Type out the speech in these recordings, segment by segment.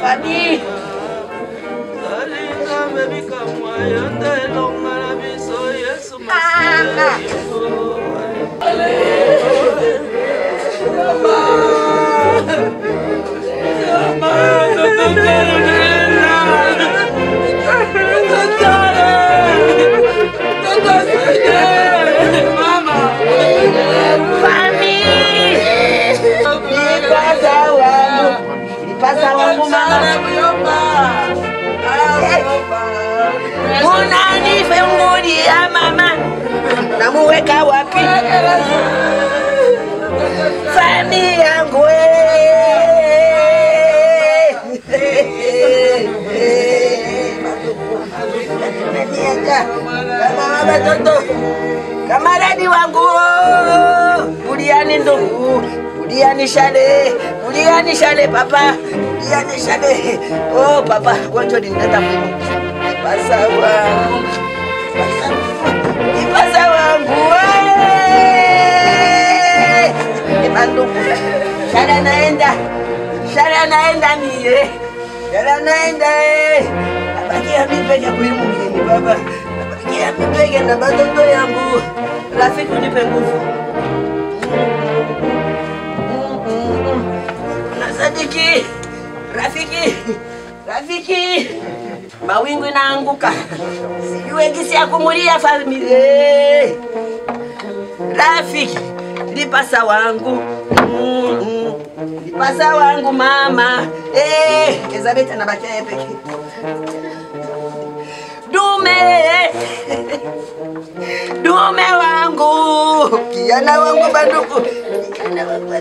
Famille. Pasa wangu mama. Unanife ngudi ya mama. Namuweka wapi? Fami yangu kama watoto kamaradi wangu buliani ndugu buliani shale papa buliani shale oh papa wacho ninataka ipasa wangu ndugu shale naenda mie shale naenda abakia mipeke kuimu mgeni baba abakia mipeke na batoto yangu rafiki unipe nguvu Sadiki, Rafiki, mawingu inaanguka. Sijue gisi ya kumulia familia. Rafiki, lipasa wangu mama. Elizabeth anabakia peke. Dume wangu, kijana wangu banduku, kijana wangu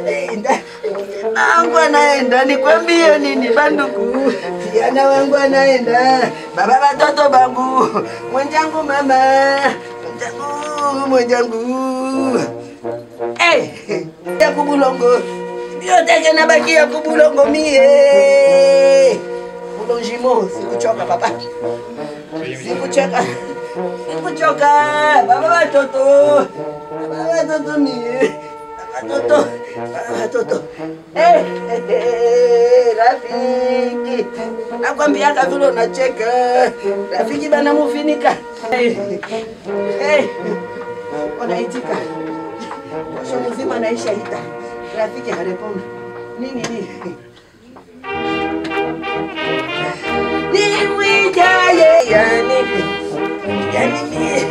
anaenda, nikwambie nini banduku, kijana wangu anaenda, baba watoto bangu, mwenjangu mama, mwenjangu, ya kubulongo, bioteke na baki ya kubulongo mie, bulonjimo, sikuchoka papa, sikuchoka, baba watoto mie, watoto, Rafiki, nakwambia kavile unacheka, Rafiki bana mufinika, unaitika, washo mzima naisha hita, Rafiki hareponda, nini, niwijaye, yani mie,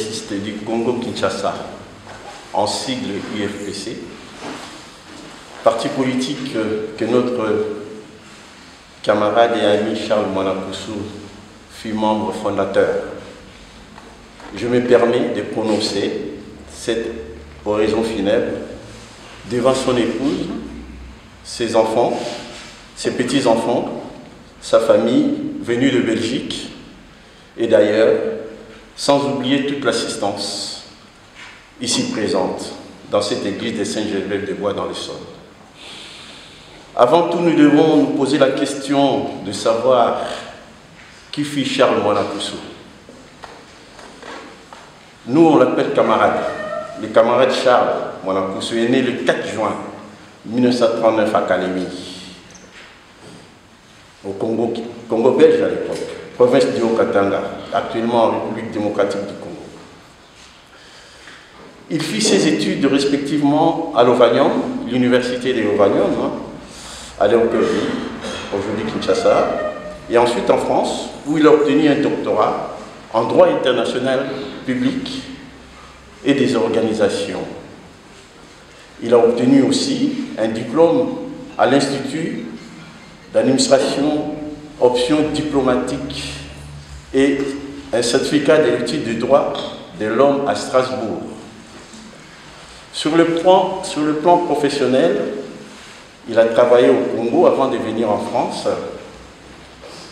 progressiste du Congo-Kinshasa, en sigle UFPC, parti politique que notre camarade et ami Charles Mwanakoussou fut membre fondateur. Je me permets de prononcer cette oraison funèbre devant son épouse, ses enfants, ses petits-enfants, sa famille venue de Belgique et d'ailleurs, sans oublier toute l'assistance ici présente dans cette église de Saint-Geneviève-des-Bois dans le sol. Avant tout, nous devons nous poser la question de savoir qui fut Charles Mwanakoussou. Nous, on l'appelle camarade. Le camarade Charles Mwanakoussou est né le 4 juin 1939 à Kalemi, au Congo belge à l'époque, province du Haut-Katanga, actuellement en République démocratique du Congo. Il fit ses études respectivement à Lovanium, l'université de Lovanium, à Léopoldville, aujourd'hui Kinshasa, et ensuite en France, où il a obtenu un doctorat en droit international public et des organisations. Il a obtenu aussi un diplôme à l'Institut d'administration option diplomatique et un certificat d'études de droit de l'homme à Strasbourg. Sur le plan professionnel, il a travaillé au Congo avant de venir en France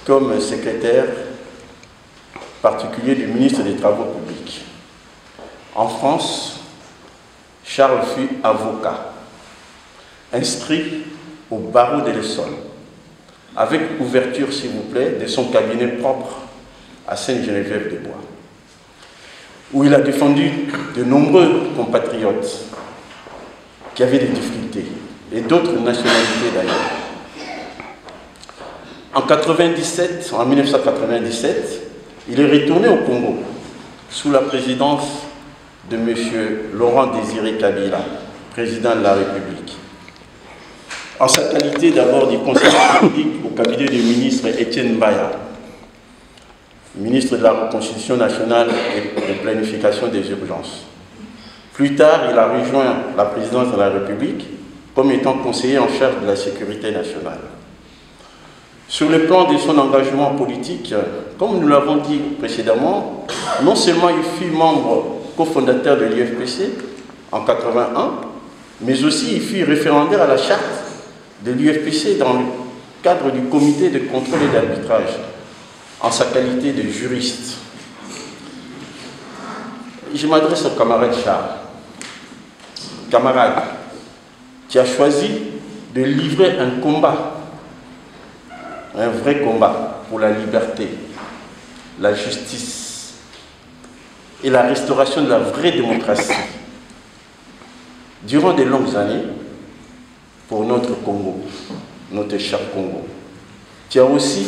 comme secrétaire particulier du ministre des Travaux publics. En France, Charles fut avocat, inscrit au barreau de l'Essonne, avec ouverture, s'il vous plaît, de son cabinet propre à Sainte-Geneviève-des-Bois, où il a défendu de nombreux compatriotes qui avaient des difficultés, et d'autres nationalités d'ailleurs. En 1997, il est retourné au Congo, sous la présidence de M. Laurent Désiré Kabila, président de la République. En sa qualité d'abord du conseiller public au cabinet du ministre Étienne Mbaya, ministre de la Reconstitution nationale et de planification des urgences. Plus tard, il a rejoint la présidence de la République comme étant conseiller en charge de la sécurité nationale. Sur le plan de son engagement politique, comme nous l'avons dit précédemment, non seulement il fut membre cofondateur de l'UFPC en 1981, mais aussi il fut référendaire à la charte de l'UFPC dans le cadre du comité de contrôle et d'arbitrage, en sa qualité de juriste. Je m'adresse au camarade Charles. Camarade, tu as choisi de livrer un combat, un vrai combat pour la liberté, la justice et la restauration de la vraie démocratie durant de longues années pour notre Congo, notre cher Congo. Tu as aussi,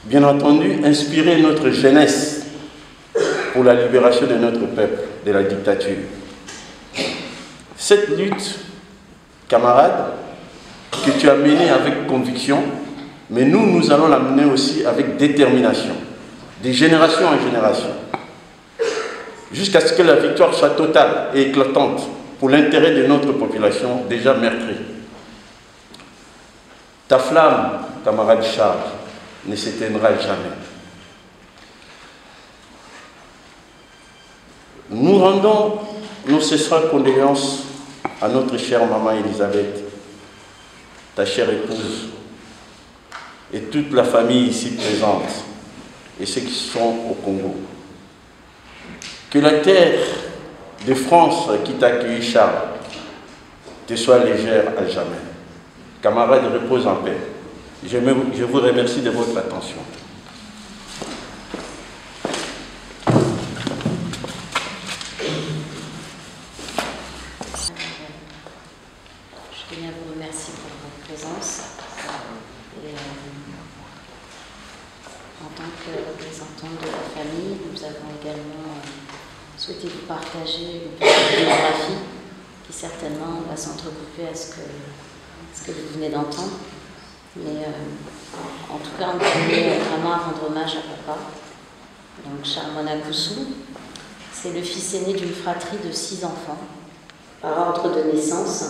bien entendu, inspiré notre jeunesse pour la libération de notre peuple de la dictature. Cette lutte, camarade, que tu as menée avec conviction, mais nous allons la mener aussi avec détermination, de génération en génération, jusqu'à ce que la victoire soit totale et éclatante pour l'intérêt de notre population déjà meurtrie. Ta flamme, camarade Charles, ne s'éteindra jamais. Nous rendons nos sincères condoléances à notre chère maman Elisabeth, ta chère épouse, et toute la famille ici présente, et ceux qui sont au Congo. Que la terre de France qui t'a accueilli, Charles, te soit légère à jamais. Camarades, repose en paix. Je vous remercie de votre attention. Je tenais à vous remercier pour votre présence. Et, en tant que représentant de la famille, nous avons également souhaité vous partager une petite biographie qui certainement va s'entrecouper à ce que vous venez d'entendre. Mais en tout cas, on tenait vraiment à rendre hommage à papa, donc Charles Mwanakoussou, C'est le fils aîné d'une fratrie de 6 enfants, par ordre de naissance,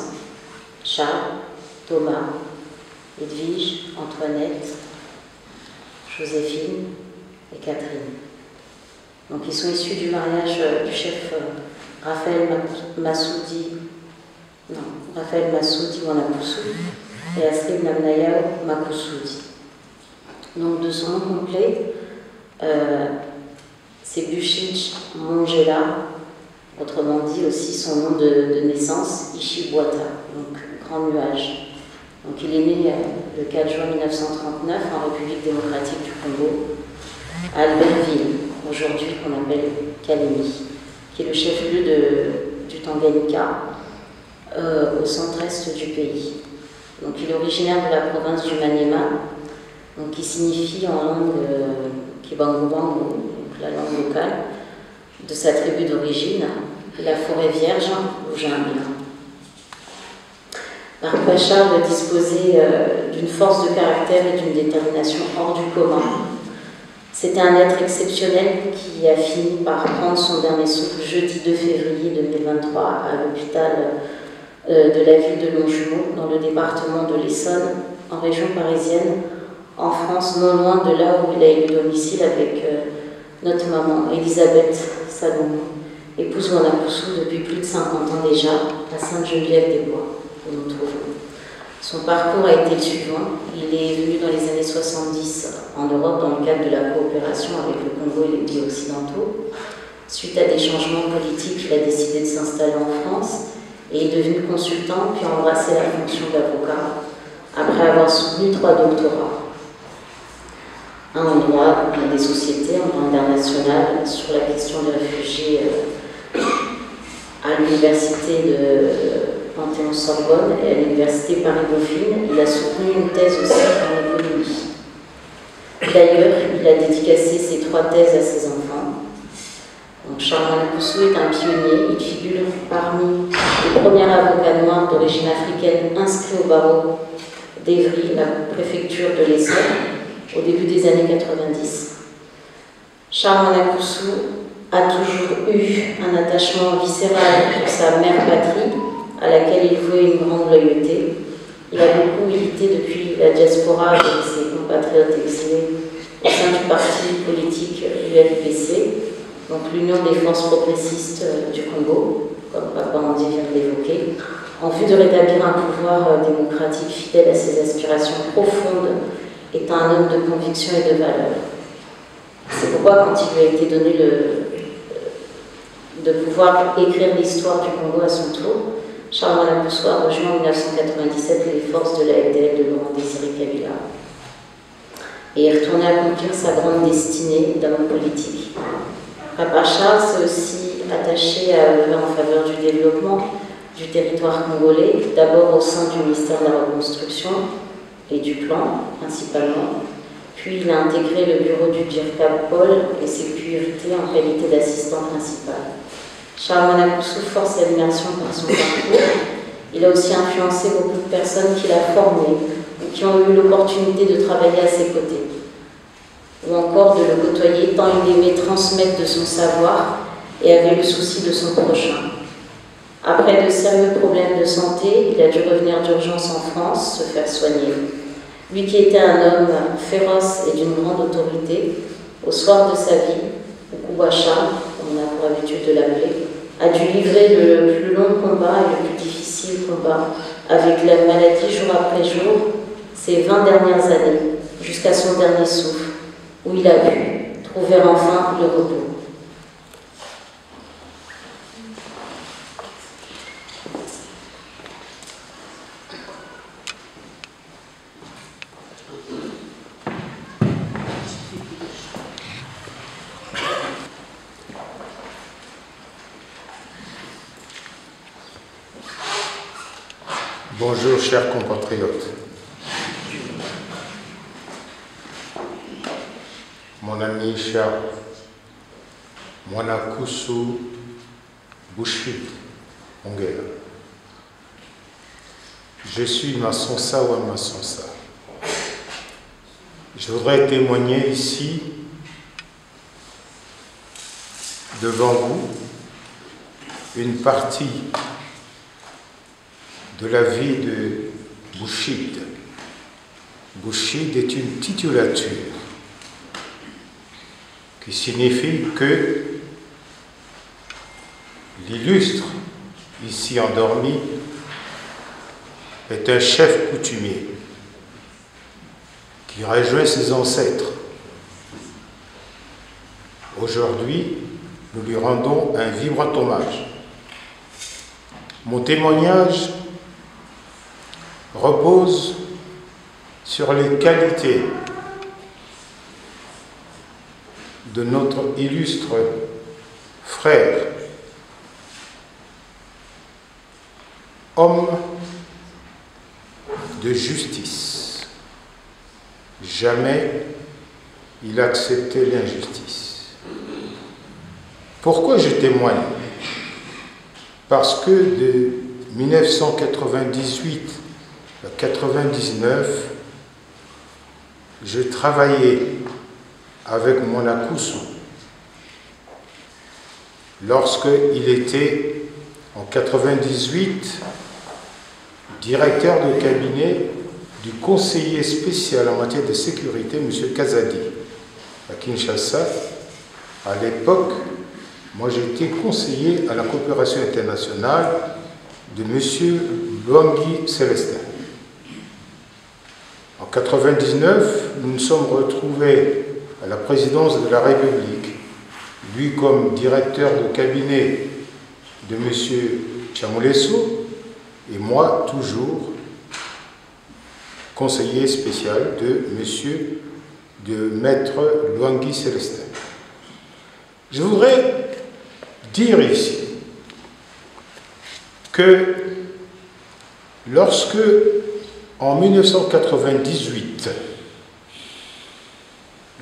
Charles, Thomas, Edwige, Antoinette, Joséphine et Catherine. Donc ils sont issus du mariage du chef Raphaël Massoudi Wanakoussou et Astrid Namnaya Makoussoudi. Donc de son nom complet, c'est Buchich Mongela, autrement dit aussi son nom de naissance, Ishibwata, donc grand nuage. Donc il est né le 4 juin 1939 en République démocratique du Congo, à Albertville, aujourd'hui qu'on appelle Kalemi, qui est le chef-lieu du Tanganyika, au centre-est du pays. Donc il est originaire de la province du Maniema, donc qui signifie en langue Kibangubangu, donc la langue locale, de sa tribu d'origine, la forêt vierge ou jungle. Barba Charles disposait d'une force de caractère et d'une détermination hors du commun. C'était un être exceptionnel qui a fini par prendre son dernier souffle jeudi 2 février 2023 à l'hôpital de la ville de Longjumeau, dans le département de l'Essonne, en région parisienne, en France, non loin de là où il a eu domicile avec notre maman, Elisabeth Salomon, épouse Wanakoussou depuis plus de 50 ans déjà, à Sainte-Geneviève-des-Bois, où nous trouvons. Son parcours a été le suivant. Il est venu dans les années 70 en Europe dans le cadre de la coopération avec le Congo et les pays occidentaux. Suite à des changements politiques, il a décidé de s'installer en France et est devenu consultant, puis a embrassé la fonction d'avocat après avoir soutenu 3 doctorats. Un en droit des sociétés, en droit international, sur la question des réfugiés à l'université de Panthéon-Sorbonne et à l'université Paris-Dauphine. Il a soutenu une thèse aussi en économie. D'ailleurs, il a dédicacé ses 3 thèses à ses enfants. Donc, Charles Wanakoussou est un pionnier. Il figure parmi les premiers avocats noirs d'origine africaine inscrits au barreau d'Evry, la préfecture de l'Essonne, au début des années 90. Charles Wanakoussou a toujours eu un attachement viscéral pour sa mère patrie, à laquelle il vouait une grande loyauté. Il a beaucoup milité depuis la diaspora avec ses compatriotes exilés au sein du parti politique UFPC, donc l'Union des forces progressistes du Congo, comme Papa Andy vient de l'évoquer, en vue de rétablir un pouvoir démocratique fidèle à ses aspirations profondes, étant un homme de conviction et de valeur. C'est pourquoi, quand il lui a été donné de pouvoir écrire l'histoire du Congo à son tour, Charles Wanakoussou a rejoint en 1997 les forces de la FDL de Laurent Désiré Kabila et est retourné accomplir sa grande destinée d'homme politique. Papa Charles s'est aussi attaché à œuvrer en faveur du développement du territoire congolais, d'abord au sein du ministère de la Reconstruction et du Plan, principalement. Puis il a intégré le bureau du DIRCAP Pôle et sécurité en qualité d'assistant principal. Charles Wanakoussou force à l'immersion par son parcours. Il a aussi influencé beaucoup de personnes qu'il a formées ou qui ont eu l'opportunité de travailler à ses côtés, ou encore de le côtoyer tant il aimait transmettre de son savoir et avait le souci de son prochain. Après de sérieux problèmes de santé, il a dû revenir d'urgence en France, se faire soigner. Lui qui était un homme féroce et d'une grande autorité, au soir de sa vie, Okubacha, comme on a pour habitude de l'appeler, a dû livrer le plus long combat et le plus difficile combat avec la maladie jour après jour, ces 20 dernières années, jusqu'à son dernier souffle, où il a pu trouver enfin le repos. Bonjour, chers compatriotes. Mon ami cher Wanakoussou Buchich Mongela. Je suis Masonsa ou Masonsa. Je voudrais témoigner ici, devant vous, une partie de la vie de Bouchid. Bouchid est une titulature qui signifie que l'illustre, ici endormi, est un chef coutumier qui rejoint ses ancêtres. Aujourd'hui, nous lui rendons un vibrant hommage. Mon témoignage repose sur les qualités de notre illustre frère, homme de justice. Jamais il acceptait l'injustice. Pourquoi je témoigne? Parce que de 1998 à 1999, je travaillais avec Mona Koussou lorsqu'il était en 1998 directeur de cabinet du conseiller spécial en matière de sécurité, M. Kazadi, à Kinshasa. À l'époque, moi j'étais conseiller à la coopération internationale de M. Luangi Célestin. En 1999, nous nous sommes retrouvés à la présidence de la République, lui comme directeur de cabinet de M. Chamoulesso et moi toujours conseiller spécial de maître Luangi Célestin. Je voudrais dire ici que lorsque en 1998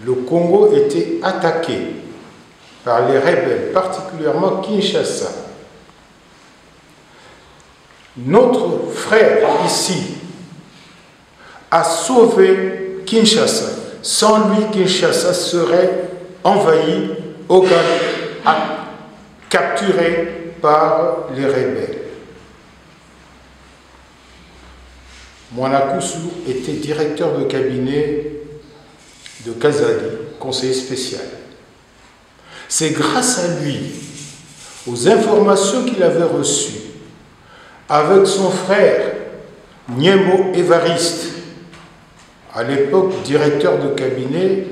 le Congo était attaqué par les rebelles, particulièrement Kinshasa, notre frère ici a sauvé Kinshasa. Sans lui, Kinshasa serait envahi, capturé par les rebelles. Mona Koussou était directeur de cabinet de Kazadi, conseiller spécial. C'est grâce à lui, aux informations qu'il avait reçues, avec son frère Niembo Évariste, à l'époque directeur de cabinet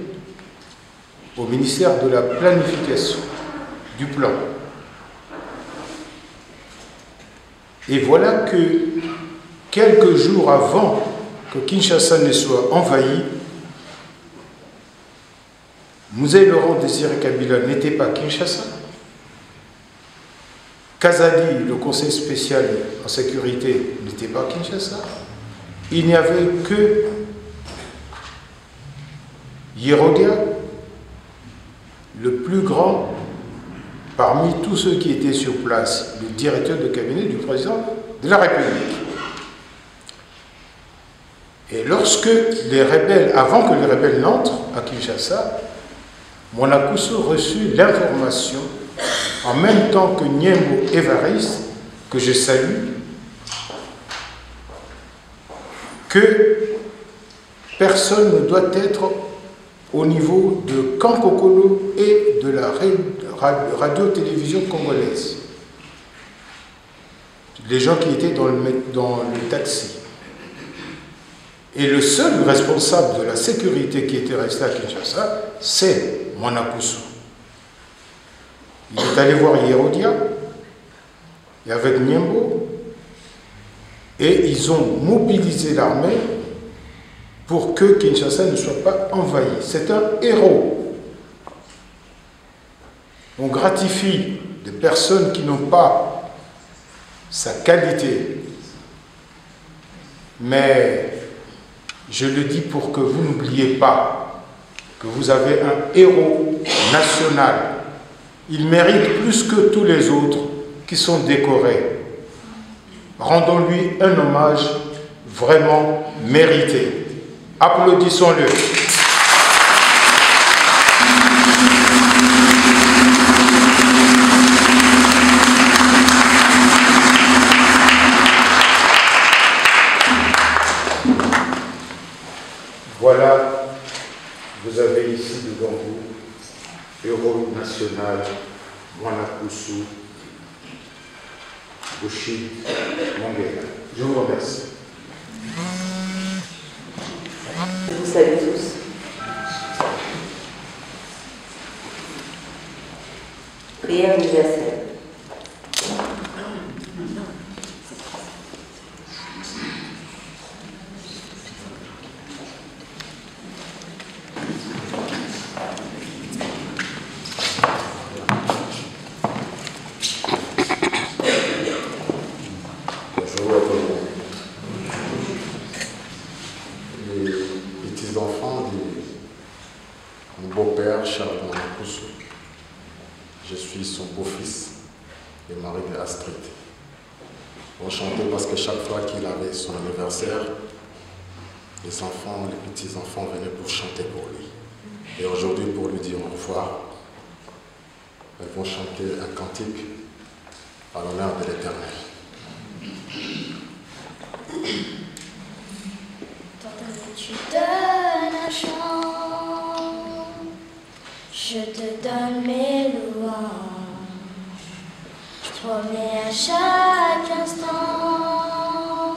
au ministère de la Planification, du Plan. Et voilà que quelques jours avant que Kinshasa ne soit envahi, Mouzé Laurent Désiré Kabila n'était pas à Kinshasa. Kazadi, le conseil spécial en sécurité, n'était pas à Kinshasa. Il n'y avait que Yerodia, le plus grand parmi tous ceux qui étaient sur place, le directeur de cabinet du président de la République. Et lorsque les rebelles, avant que les rebelles n'entrent à Kinshasa, Mona Koussou reçut l'information, en même temps que Niembo Évariste, que je salue, que personne ne doit être au niveau de Kankokolo et de la radio-télévision congolaise. Les gens qui étaient dans le taxi. Et le seul responsable de la sécurité qui était resté à Kinshasa, c'est Mona Koussou. Il est allé voir Yerodia, et avec Niembo, et ils ont mobilisé l'armée pour que Kinshasa ne soit pas envahi. C'est un héros. On gratifie des personnes qui n'ont pas sa qualité. Mais je le dis pour que vous n'oubliez pas que vous avez un héros national. Il mérite plus que tous les autres qui sont décorés. Rendons-lui un hommage vraiment mérité. Applaudissons-le. cardinal Mwanakusu Bouchi Mongela. Je vous remercie. Je vous salue tous. Prière universelle. Bonjour à tout le monde. Les petits-enfants de mon beau-père Charles Mwanakusu. Je suis son beau-fils et mari de Astrid. Enchanté parce que chaque fois qu'il avait son anniversaire, les enfants, les petits-enfants venaient pour chanter pour lui. Et aujourd'hui, pour lui dire au revoir, elles vont chanter un cantique à l'honneur de l'Éternel. Tant que tu donnes un chant, je te donne mes louanges. Je promets à chaque instant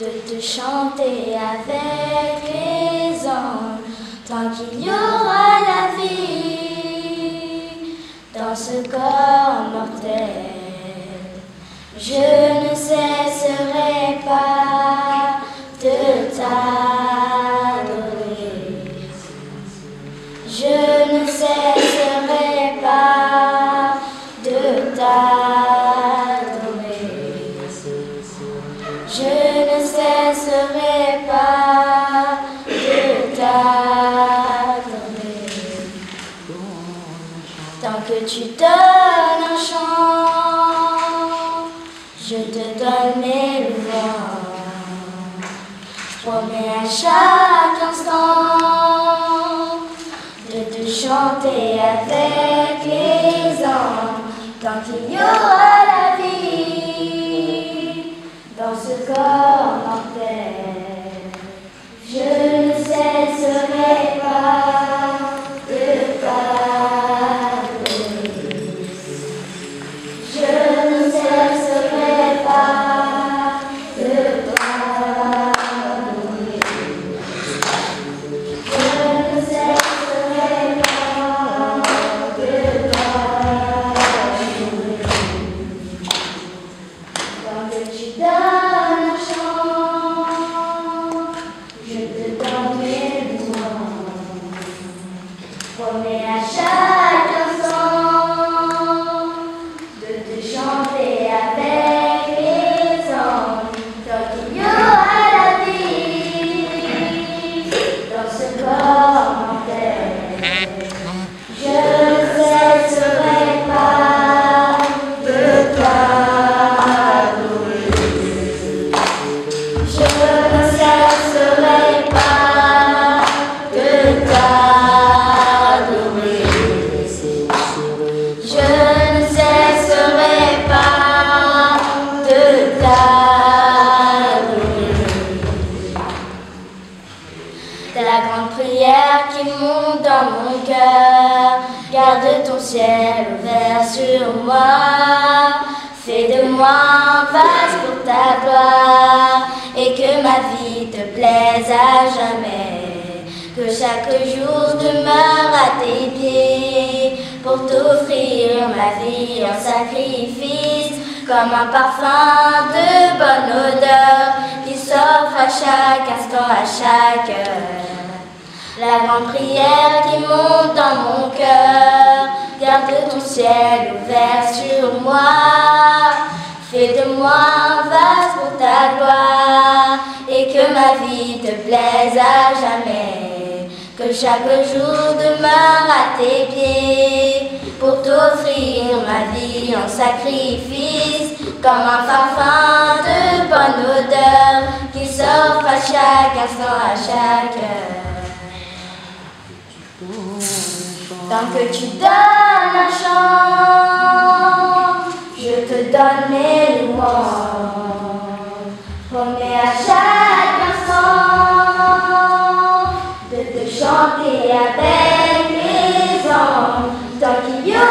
de te chanter avec les anges. Tant qu'il y aura la vie dans ce corps mortel, je ne cesserai pas de t'adorer. Je ne cesserai pas de t'adorer. Je ne cesserai pas de t'adorer. Tant que tu donnes un chant, je te donne mes louanges. Je promets à chaque instant de te chanter avec les anges. Tant qu'il y aura la vie dans ce corps mortel, je ne cesserai pas de t'adorer. Je ne cesserai pas de t'adorer. Je ne cesserai pas de t'adorer. Quand tu donnes un chant, je te donne mes louanges. Promets à chaque instant de te chanter avec les anges. Tant qu'il y aura la vie dans ce corps mortel, je ne cesserai pas de t'adorer. Je ne cesserai pas de t'adorer. Je ne cesserai pas de t'adorer. C'est la grande prière qui monte dans mon cœur. Garde ton ciel ouvert sur moi. Fais de moi un vase pour ta gloire. Et que ma vie te plaise à jamais. Que chaque jour demeure à tes pieds. Pour t'offrir ma vie en sacrifice. Comme un parfum de bonne odeur qui s'offre à chaque instant, à chaque heure. La grande prière qui monte dans mon cœur. Garde ton ciel ouvert sur moi. Fais de moi un vase pour ta gloire. Et que ma vie te plaise à jamais. Que chaque jour demeure à tes pieds. Pour t'offrir ma vie en sacrifice. Comme un parfum de bonne odeur qui s'offre à chaque instant, à chaque heure. Tant que tu donnes un chant, je te donne mes louanges. Promets à chaque instant de te chanter avec les anges. Tant qu'il y aura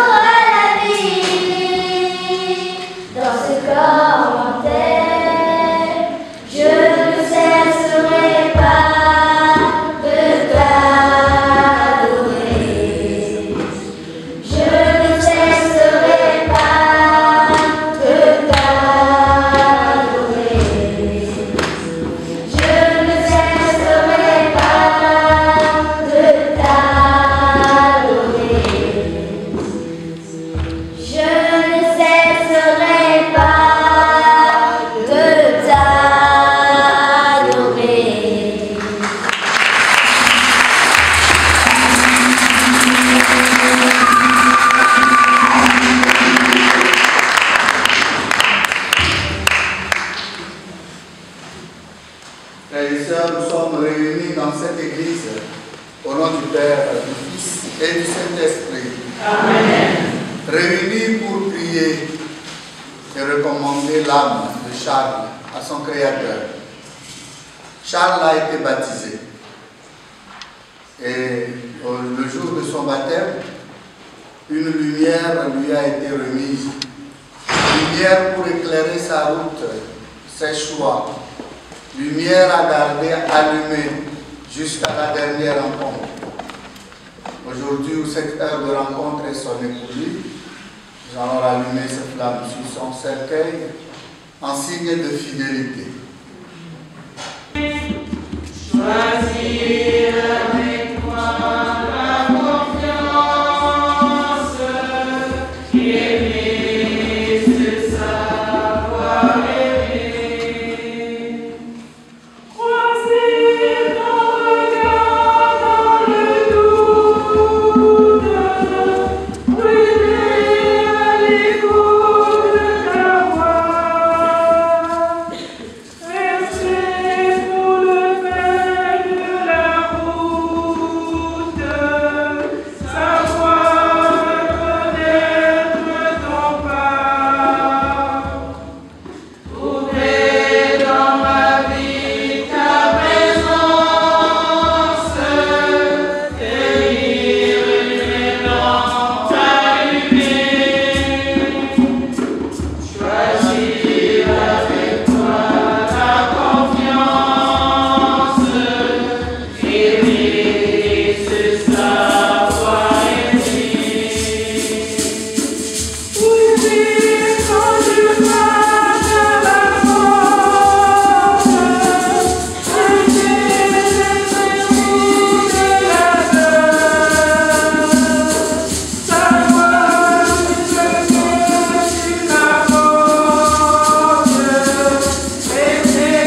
sœurs, nous sommes réunis dans cette église au nom du Père, du Fils et du Saint-Esprit. Amen. Réunis pour prier et recommander l'âme de Charles à son Créateur. Charles a été baptisé et le jour de son baptême, une lumière lui a été remise. Lumière pour éclairer sa route, ses choix. Lumière à garder allumée jusqu'à la dernière rencontre. Aujourd'hui, où cette heure de rencontre est sonnée pour lui, nous allons rallumer cette flamme sur son cercueil en signe de fidélité. Choisir avec moi la confiance, aimer, c'est savoir aimer. Croiser ton regard dans le doute, brûler à l'écoute de ta voix, rester pour le peine de la route, savoir connaître ton pas, trouver dans ma vie ta présence, tenir une lampe allumée, choisir avec toi la confiance, aimer, c'est savoir aimer. Oui, quand je passe à la porte, aimer, c'est verrou de la peur, savoir ce que tu m'apportes, aimer,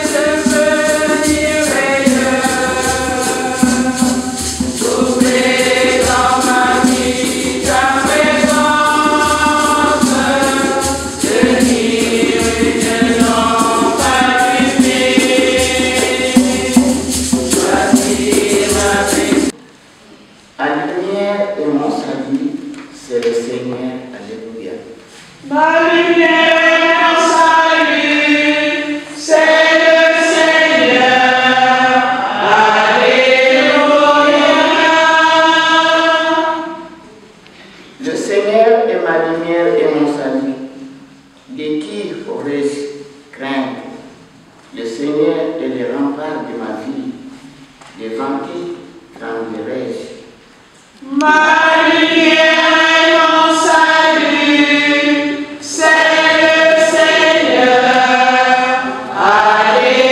c'est devenir meilleur, trouver dans ma vie ta présence, tenir une lampe allumée, choisir avec. Ma lumière et mon salut, c'est le Seigneur. Alléluia. Ma lumière, mon salut, c'est le Seigneur. Alléluia. Le Seigneur est ma lumière et mon salut. De qui aurais-je crainte? Le Seigneur est le rempart de ma vie. Devant qui grandirai-je? Ma lumière et mon salut, c'est le Seigneur. Alléluia.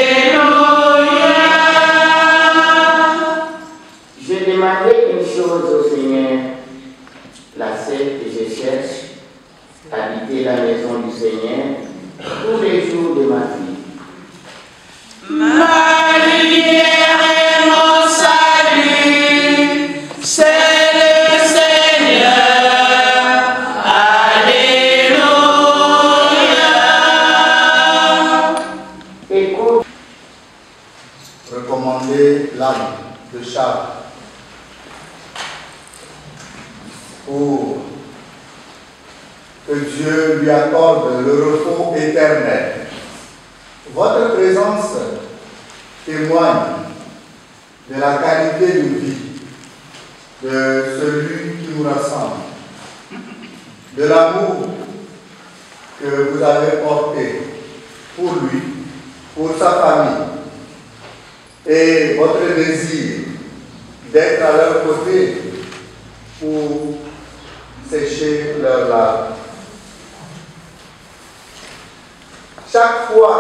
J'ai demandé une chose au Seigneur, la celle que je cherche, habiter la maison du Seigneur tous les jours de ma vie. Ma lumière et mon salut, c'est le Seigneur. Alléluia. Écoute, Recommander l'âme de Charles pour que Dieu lui accorde le repos éternel. Votre présence témoigne de la qualité de vie de celui qui nous rassemble, de l'amour que vous avez porté pour lui, pour sa famille, et votre désir d'être à leur côté pour sécher leurs larmes. Chaque fois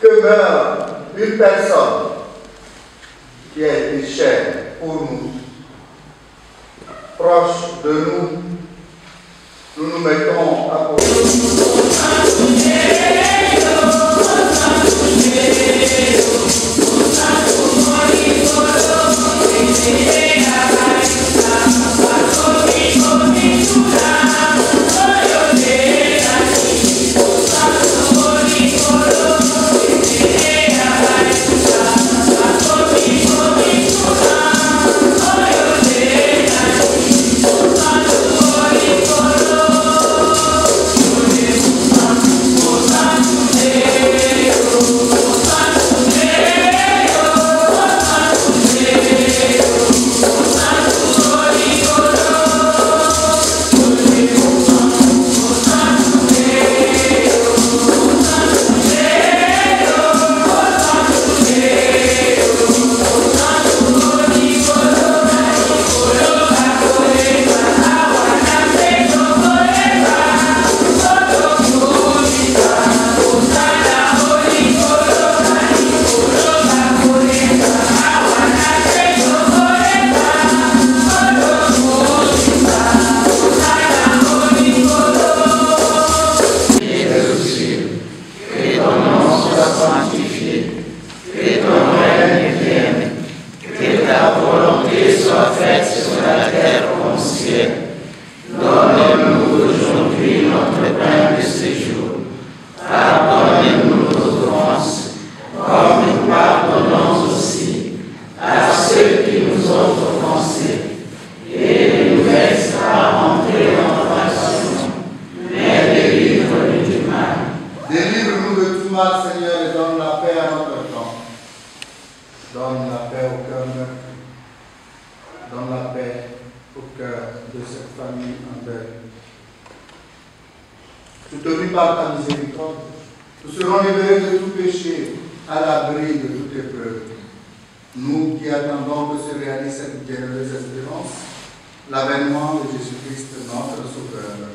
que meurt une personne qui a été chère pour nous, proche de nous, nous nous mettons à côté. toi, Seigneur, et donne la paix à notre temps. Donne la paix au cœur meurtri. Donne la paix au cœur de cette famille en deuil. Soutenu par ta miséricorde, nous serons libérés de tout péché, à l'abri de toute épreuve. Nous qui attendons que se réalise cette bienheureuse espérance, l'avènement de Jésus-Christ, notre Sauveur.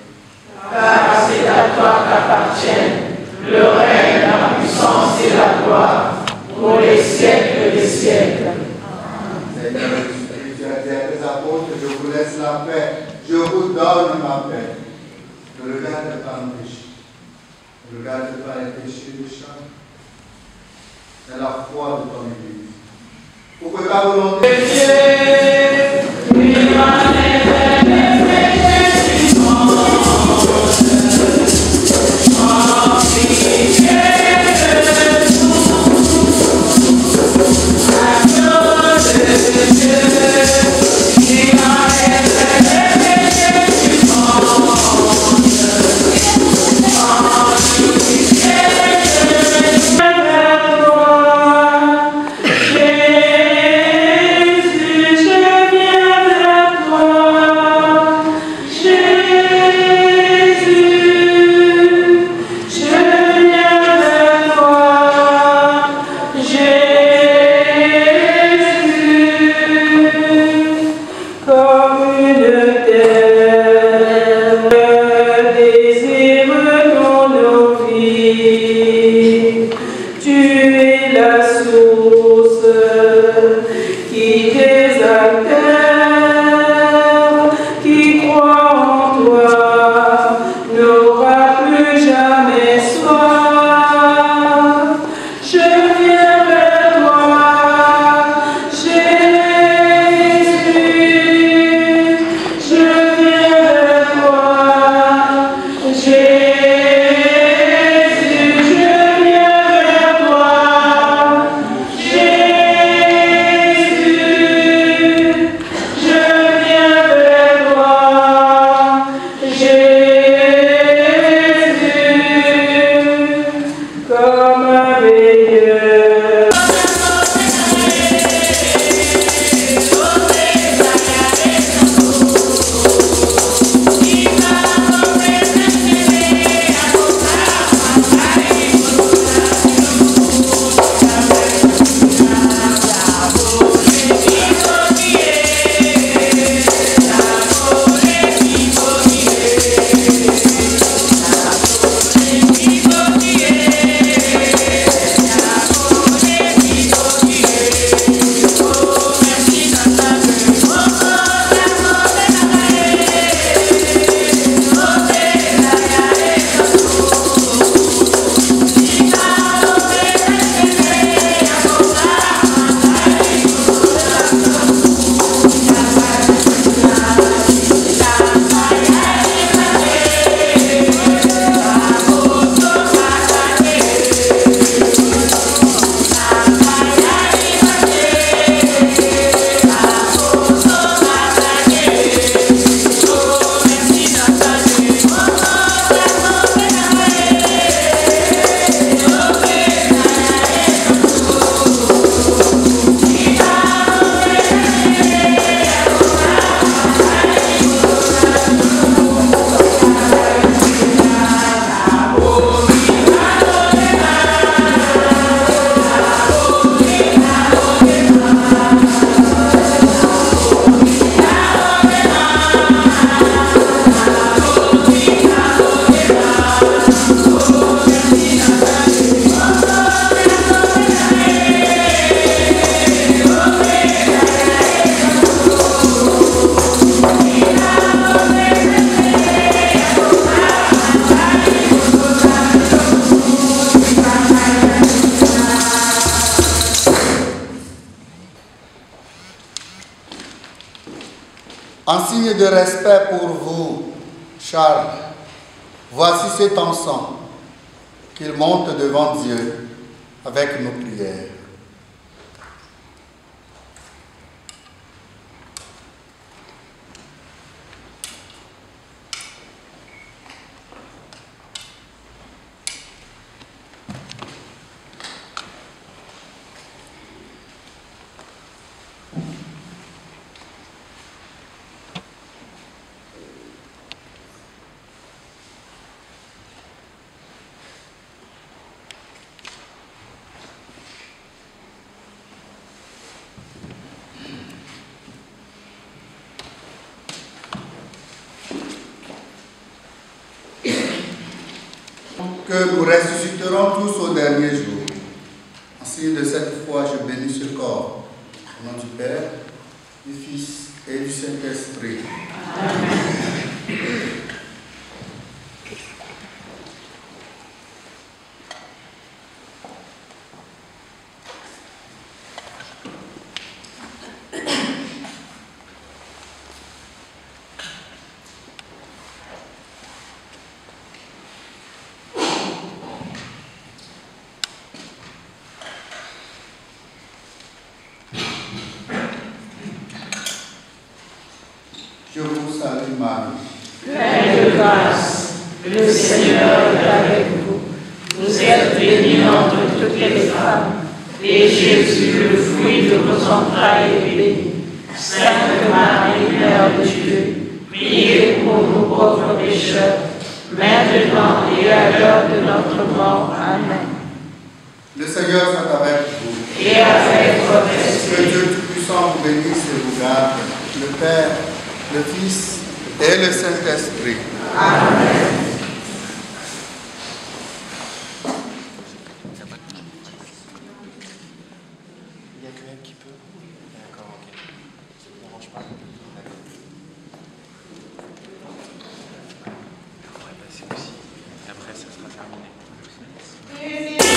Car c'est à toi qu'appartiennent le règne, la puissance et la gloire pour les siècles des siècles. Seigneur Jésus-Christ, tu as dit à tes apôtres, je vous laisse la paix, je vous donne ma paix. Ne regarde pas nos péchés, ne regarde pas les péchés des chats, mais la foi de ton Église. Pour que ta volonté En signe de respect pour vous, Charles, voici cet encens qu'il monte devant Dieu avec nos prières. que nous ressusciterons tous au dernier jour. En signe de cette foi, je bénis ce corps. Au nom du Père, du Fils et du Saint-Esprit. Amen. Je vous salue Marie. Pleine de grâce, le Seigneur est avec vous. Vous êtes bénie entre toutes les femmes, et Jésus, le fruit de vos entrailles, est béni. Sainte Marie, Mère de Dieu, priez pour nous pauvres pécheurs, maintenant et à l'heure de notre mort. Amen. Le Seigneur soit avec vous. Et avec votre esprit. Que Dieu Tout-Puissant vous bénisse et vous garde, le Père, le Fils et le Saint-Esprit. Amen. Il n'y a que elle qui peut. D'accord, ok. Ça ne dérange pas. D'accord. On pourrait passer aussi. Et après, ça sera terminé. Amen.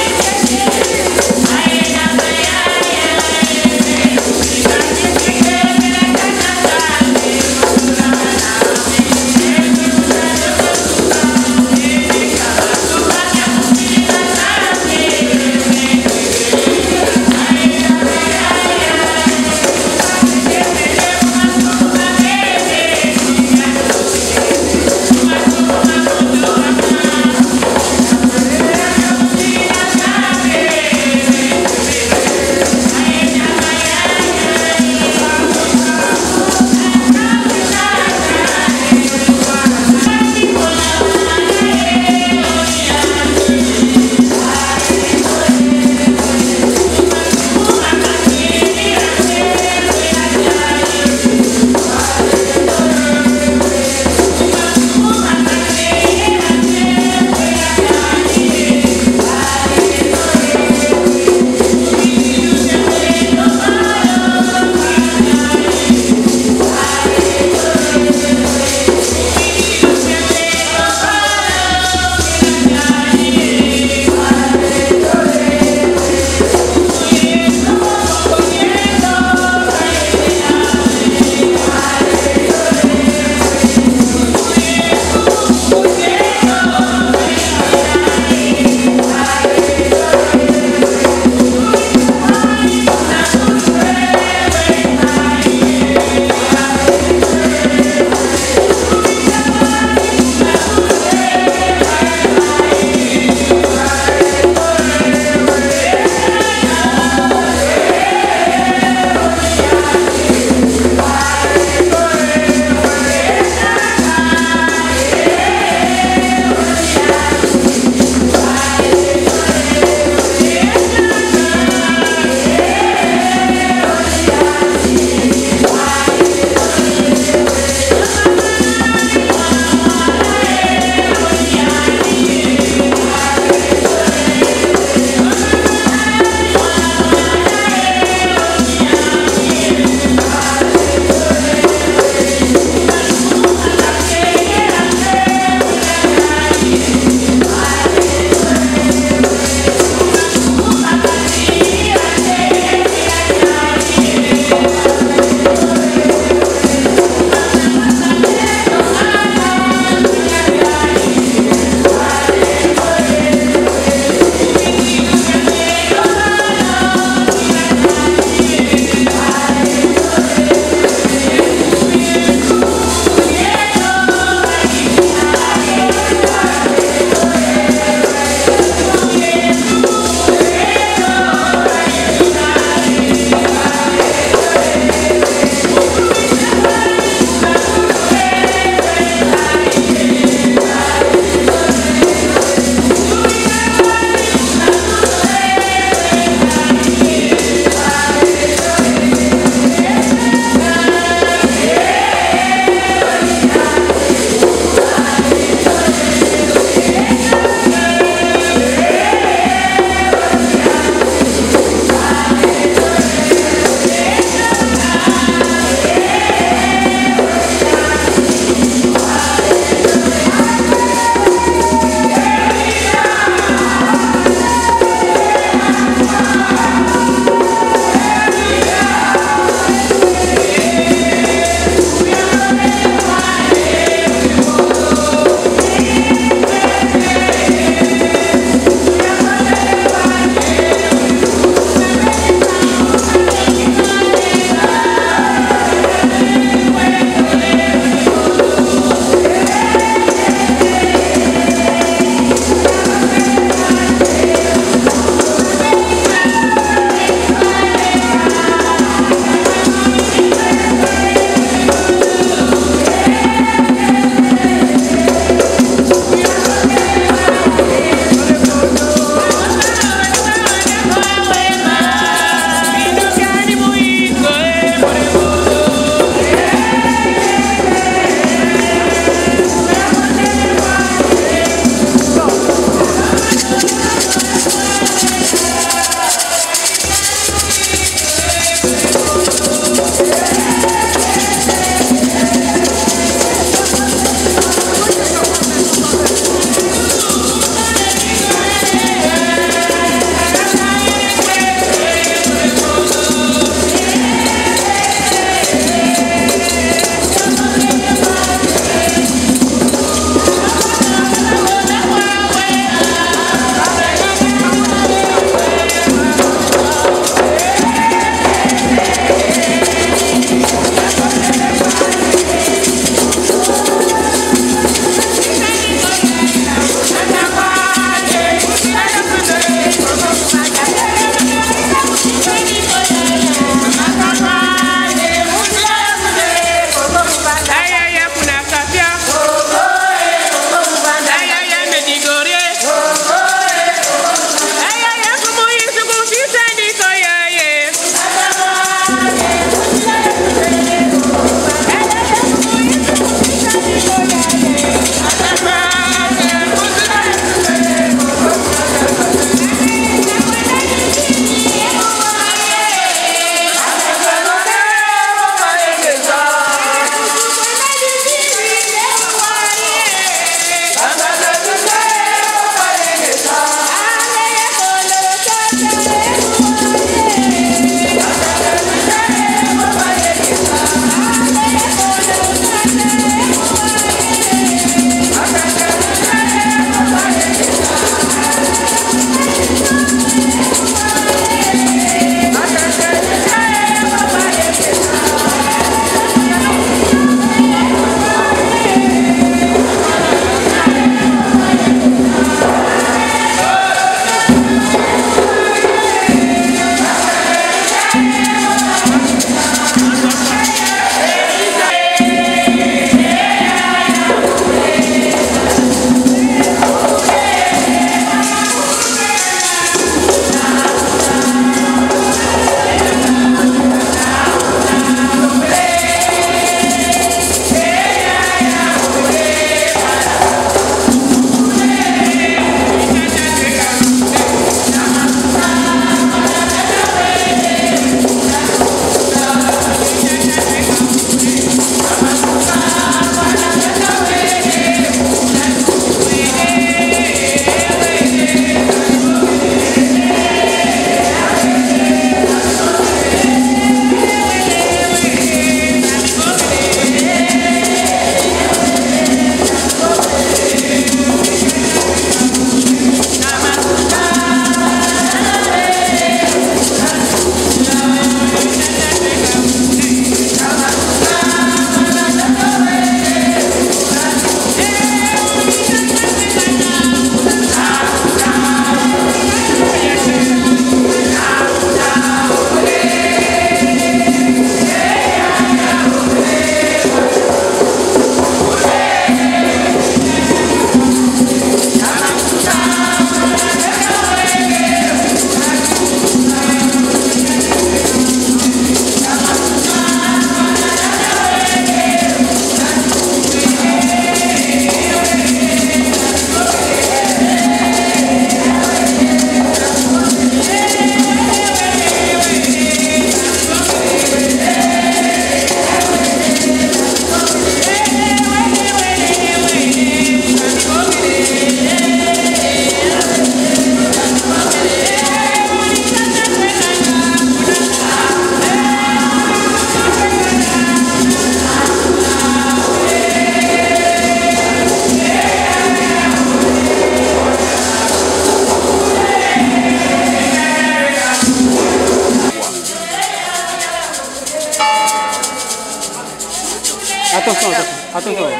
Attention, attention.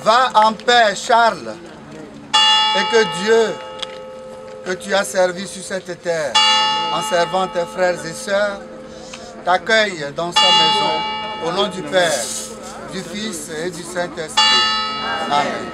Va en paix, Charles, et que Dieu, que tu as servi sur cette terre, en servant tes frères et sœurs, t'accueille dans sa maison, au nom du Père, du Fils et du Saint-Esprit. Amen.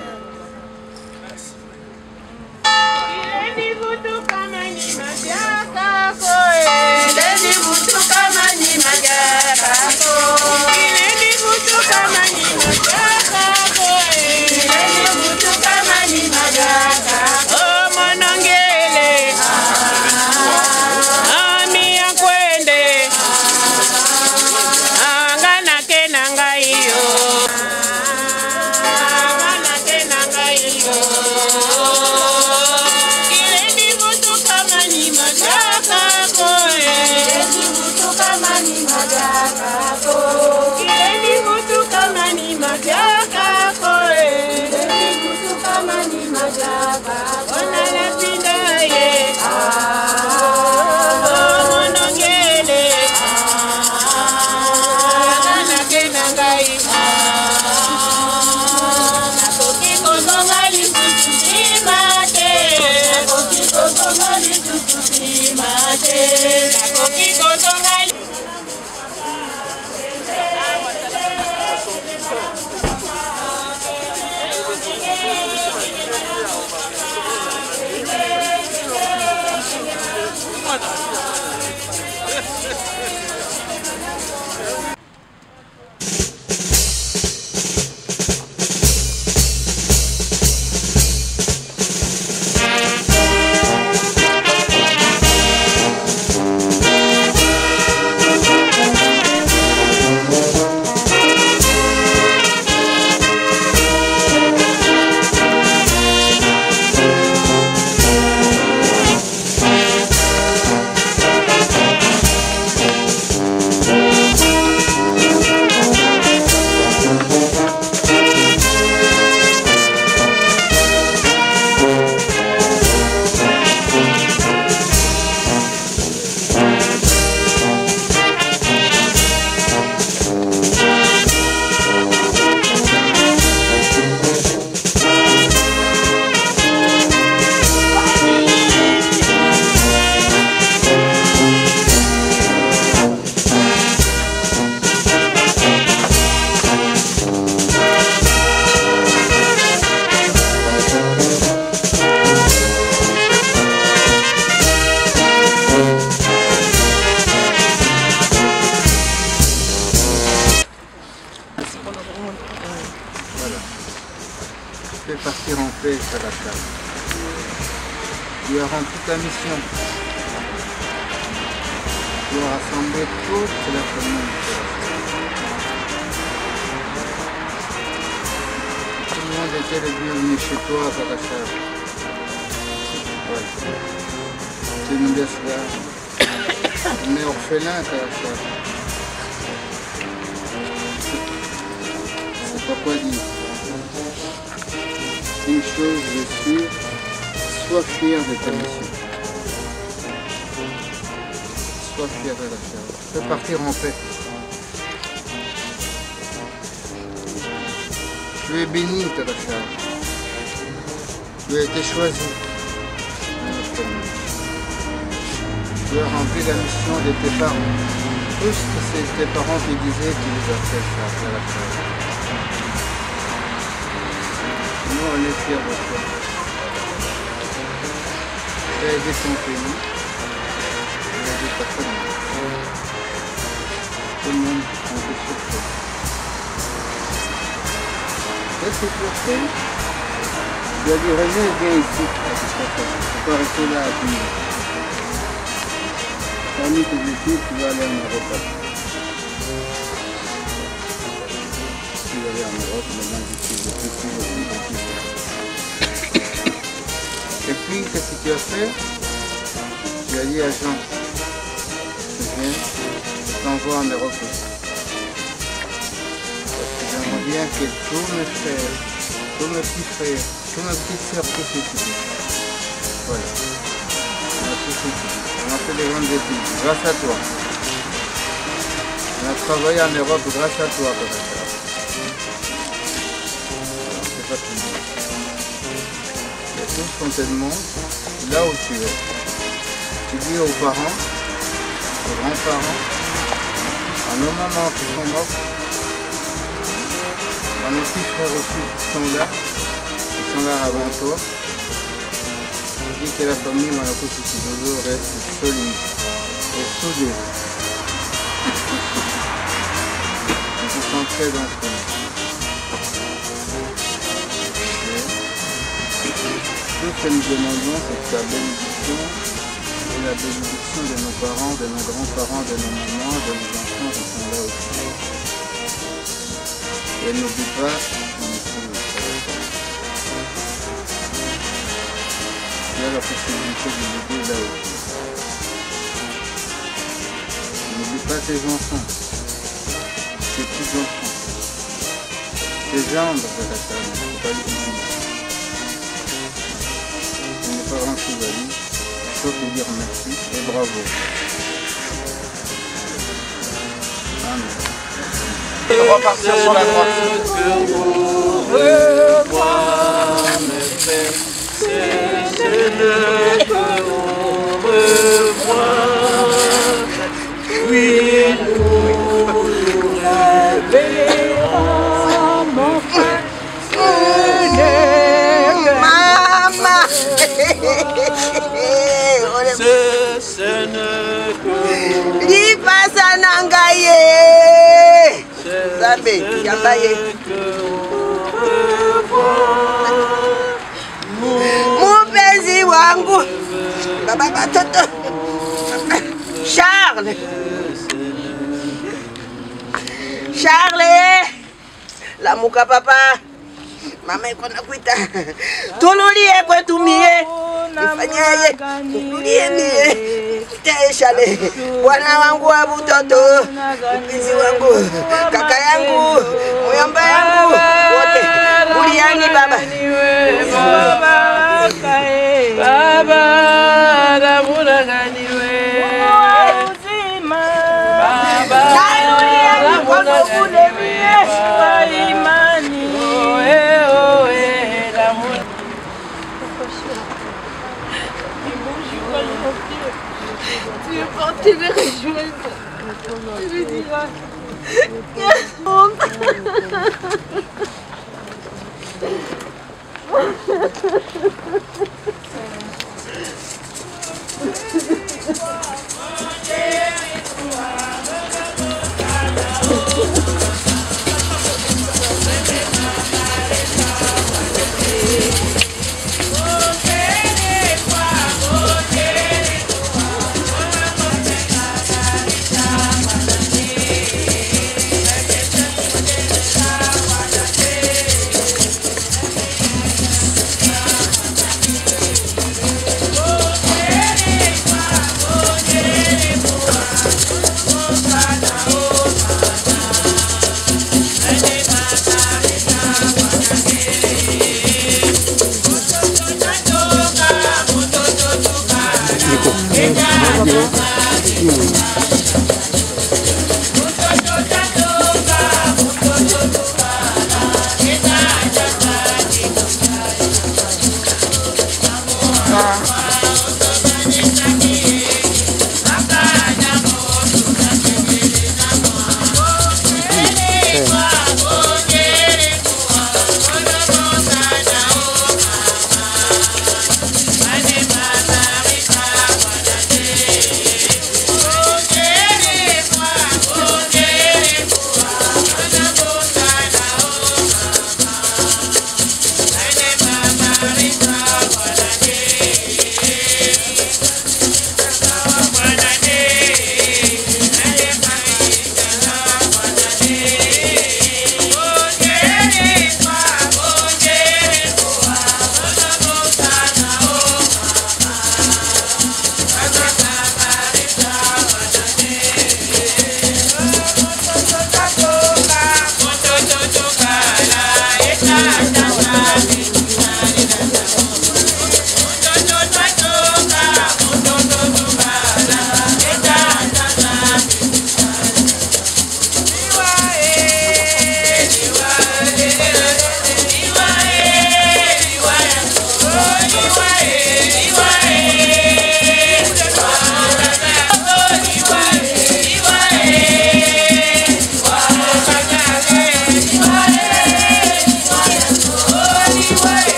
Partir en paix, Sarata. Tu as rempli ta mission. Tu as rassemblé toute la famille. Tout le monde était le bienvenu chez toi, Sarata. Ouais. Tu nous laisses là. On est orphelins, Sarata. C'est pas quoi dire. Une chose est sûre, sois fier de ta mission. Sois fier de la charge. Tu peux partir en paix. Tu es béni de la charge. Tu as été choisi dans notre famille. Tu as rempli la mission de tes parents. Plus que c'est tes parents qui disaient qu'ils ont fait ça à la charge. Nous, on est fiers de toi. Tu as aidé ton pays, tu as aidé ta famille. Tout le monde compte sur toi. Qu'est-ce que tu as fait? Tu as dit, René, viens ici. Tu ne peux pas rester là à tenir. Parmi tes études, tu vas aller en Europe. Tu vas aller en Europe, maintenant je suis de plus. Et puis, qu'est-ce que tu as fait? Tu as dit à Jean, viens, je t'envoie en Europe aussi. Parce que j'aimerais bien que tous mes frères, tous mes petits frères, tous mes petites sœurs puissent étudier. Voilà. On a tous étudié. On a fait des grandes études, grâce à toi. On a travaillé en Europe grâce à toi, professeur. C'est pas tout. Il y a tout ce qu'on te demande, là où tu es. Tu dis aux parents, aux grands-parents, à nos mamans qui sont mortes, à nos petits frères aussi qui sont là avant toi. Je dis que la famille Manakusu Kidodo reste solide et soudée. Ils se sentent très d'entre nous. Tout ce que nous demandons, c'est que ta bénédiction et la bénédiction de nos parents, de nos grands-parents, de nos mamans, de nos enfants qui sont là aussi. Et n'oublie pas, il y a la possibilité de l'aider là aussi. N'oublie pas tes enfants, tes petits-enfants, tes jambes de la table, il ne faut pas les oublier. Il n'est pas grand-chose à dire, sauf te dire merci et bravo. Amen. On va partir sur la droite. C'est le que on revoit, oui, nous réveillerons, mon frère, Maman! ce n'est que Lipasa nangaye! Zabe, yabaye. Mupenzi wangu. Baba batoto. Charles. Charles. La muka papa. Mama iko nakuita. Tululie kwetu mie. Nifanyaje? Tululie mie. Shale. Bwana wangu wa butoto. Mpenzi wangu. Kaka yangu. Muyomba yangu. Wote. Buliani baba. Baba, ramuna ganiwe. Baba, ramuna ganiwe. Imani. Ramuna. Tu veux pas te rejoindre. Tu lui diras.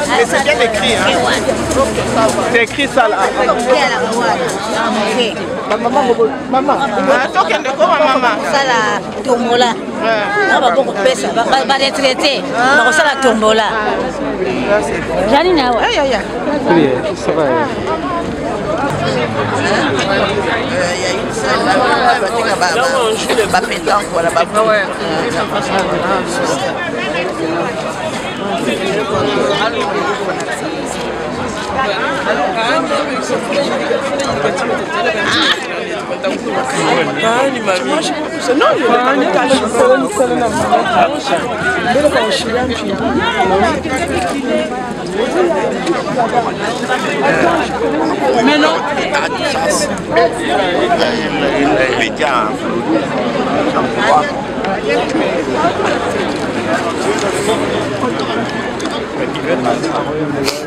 Mais c'est bien écrit, hein? C'est écrit ça là. Maman. Ça la tombola. On va beaucoup pesa. Va retraiter. On va ça la tombola. Janine awa. Oui, ça va. Il y a une salle, pétanque, voilà, mais non. Il